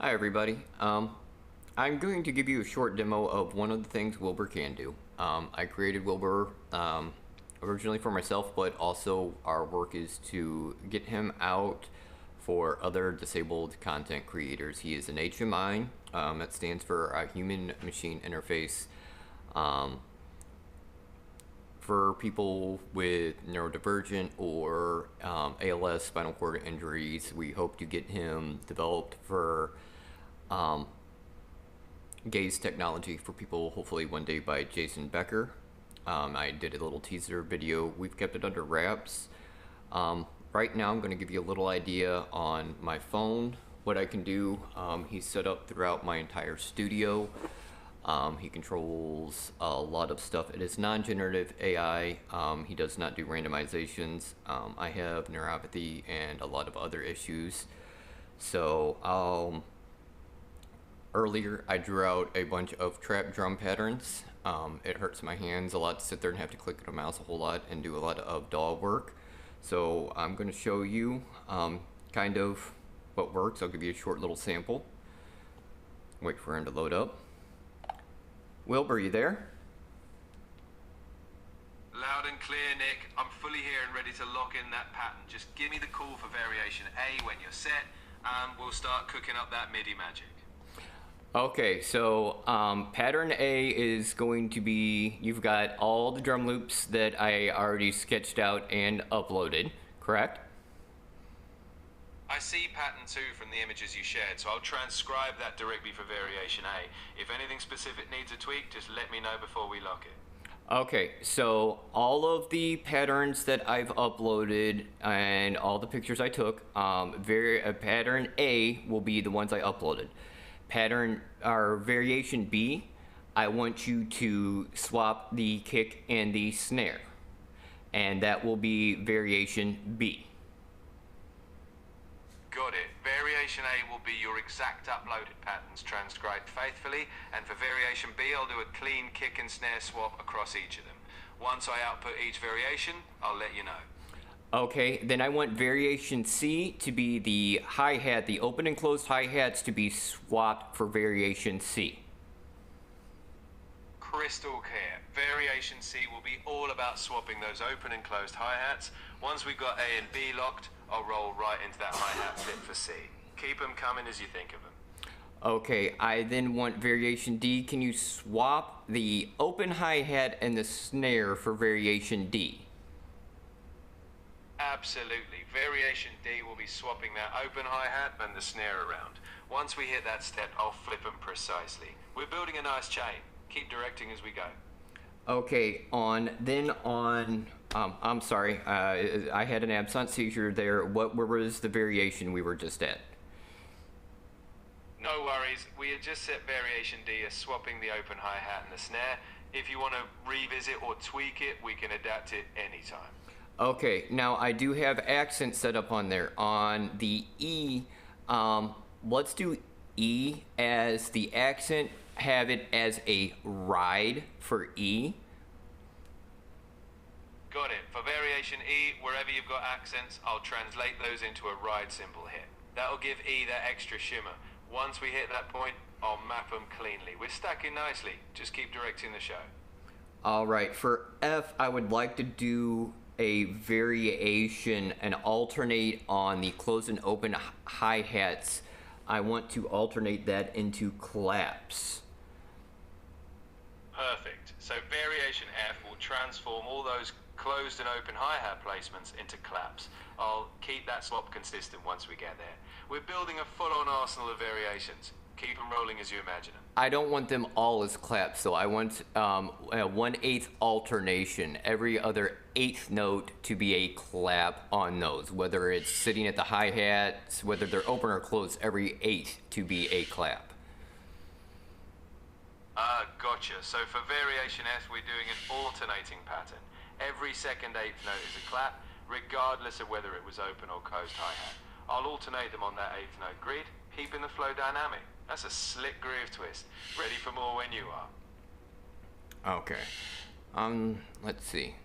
Hi everybody. I'm going to give you a short demo of one of the things Wilbur can do. I created Wilbur originally for myself, but also our work is to get him out for other disabled content creators. He is an HMI, that stands for a Human Machine Interface. For people with neurodivergent or ALS, spinal cord injuries, we hope to get him developed for gaze technology for people, hopefully one day, by Jason Becker. I did a little teaser video. We've kept it under wraps. Right now I'm going to give you a little idea on my phone, what I can do. He's set up throughout my entire studio. He controls a lot of stuff. It is non-generative AI. He does not do randomizations. I have neuropathy and a lot of other issues. So earlier I drew out a bunch of trap drum patterns. It hurts my hands a lot to sit there and have to click on a mouse a whole lot and do a lot of DAW work. So I'm going to show you kind of what works. I'll give you a short little sample. Wait for him to load up. Wilbur, you there? Loud and clear, Nick. I'm fully here and ready to lock in that pattern. Just give me the call for variation A when you're set, and we'll start cooking up that MIDI magic. Okay, so pattern A is going to be, you've got all the drum loops that I already sketched out and uploaded, correct? I see pattern 2 from the images you shared, so I'll transcribe that directly for variation A. If anything specific needs a tweak, just let me know before we lock it. Okay, so all of the patterns that I've uploaded and all the pictures I took, pattern A will be the ones I uploaded. Variation B, I want you to swap the kick and the snare, and that will be variation B. Got it. Variation A will be your exact uploaded patterns transcribed faithfully, and for variation B I'll do a clean kick and snare swap across each of them. Once I output each variation, I'll let you know. Okay, then I want variation C to be the hi-hat, the open and closed hi-hats to be swapped for variation C. Crystal clear. Variation C will be all about swapping those open and closed hi-hats. Once we've got A and B locked, I'll roll right into that hi-hat fit for C. Keep them coming as you think of them. Okay, I then want variation D. Can you swap the open hi-hat and the snare for variation D? Absolutely. Variation D will be swapping that open hi-hat and the snare around. Once we hit that step, I'll flip them precisely. We're building a nice chain. Keep directing as we go. Okay, I'm sorry, I had an absent seizure there. What was the variation we were just at? No worries. We had just set variation D as swapping the open hi-hat and the snare. If you want to revisit or tweak it, we can adapt it anytime. Okay, now I do have accent set up on there. On the E, let's do E as the accent, have it as a ride for E. Got it. For variation E, wherever you've got accents, I'll translate those into a ride symbol here. That'll give E that extra shimmer. Once we hit that point, I'll map them cleanly. We're stacking nicely. Just keep directing the show. All right, for F, I would like to do a variation and alternate on the closed and open hi-hats. I want to alternate that into claps. Perfect. So variation F will transform all those closed and open hi-hat placements into claps. I'll keep that swap consistent once we get there. We're building a full-on arsenal of variations. Keep them rolling as you imagine them. I don't want them all as claps, so I want a 1/8 alternation. Every other eighth note to be a clap on those, whether it's sitting at the hi-hats, whether they're open or closed, every eighth to be a clap. Gotcha. So for variation F, we're doing an alternating pattern. Every second eighth note is a clap, regardless of whether it was open or closed hi-hat. I'll alternate them on that eighth note grid, keeping the flow dynamic. That's a slick groove twist. Ready for more when you are. Okay. Let's see.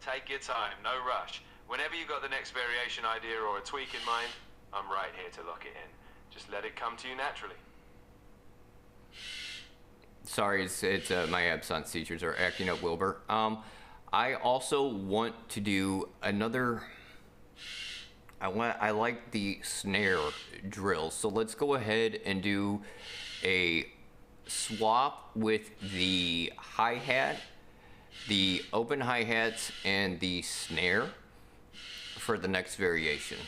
Take your time, no rush. Whenever you've got the next variation idea or a tweak in mind, I'm right here to lock it in. Just let it come to you naturally. Sorry, it's my absence seizures are acting up, Wilbur. I also want to do another. I like the snare drill, so let's go ahead and do a swap with the hi-hat, the open hi-hats, and the snare for the next variation.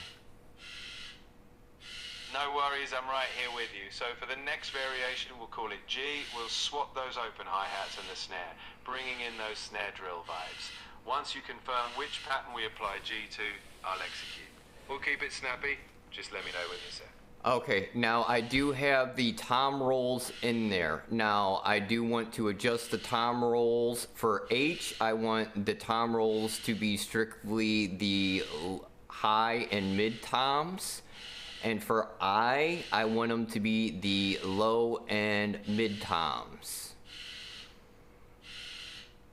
No worries, I'm right here with you. So for the next variation, we'll call it G. We'll swap those open hi-hats and the snare, bringing in those snare drill vibes. Once you confirm which pattern we apply G to, I'll execute. We'll keep it snappy. Just let me know when you're set. Okay, now I do have the tom rolls in there. Now I do want to adjust the tom rolls. For H, I want the tom rolls to be strictly the high and mid toms. And for I want them to be the low and mid toms.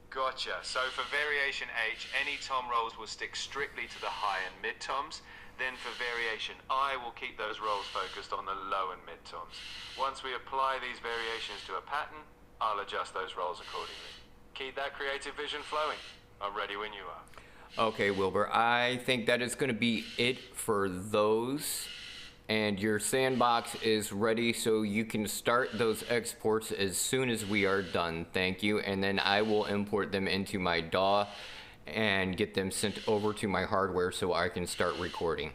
Gotcha. So for variation H, any tom rolls will stick strictly to the high and mid toms. Then for variation I, we'll keep those rolls focused on the low and mid toms. Once we apply these variations to a pattern, I'll adjust those rolls accordingly. Keep that creative vision flowing. I'm ready when you are. Okay, Wilbur, I think that is going to be it for those. And your sandbox is ready, so you can start those exports as soon as we are done. Thank you. And then I will import them into my DAW and get them sent over to my hardware so I can start recording.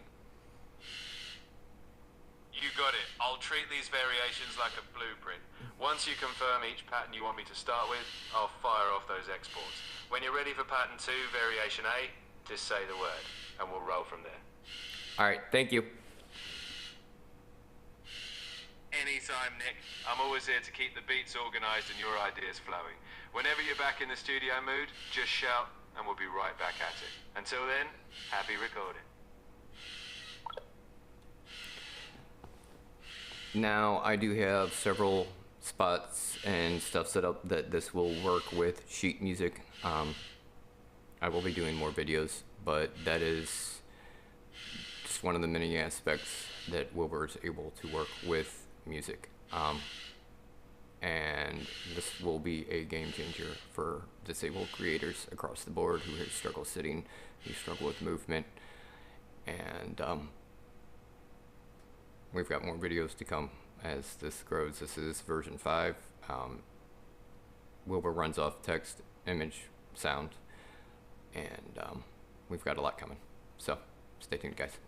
You got it. I'll treat these variations like a blueprint. Once you confirm each pattern you want me to start with, I'll fire off those exports. When you're ready for pattern 2, variation A, just say the word, and we'll roll from there. All right, thank you. Anytime, Nick. I'm always here to keep the beats organized and your ideas flowing. Whenever you're back in the studio mood, just shout and we'll be right back at it. Until then, happy recording. Now, I do have several spots and stuff set up that this will work with sheet music. I will be doing more videos, but that is just one of the many aspects that Wilbur is able to work with music. And this will be a game changer for disabled creators across the board who struggle sitting, who struggle with movement. And we've got more videos to come as this grows. This is version 5. Wilbur runs off text, image, sound, and we've got a lot coming. So stay tuned, guys.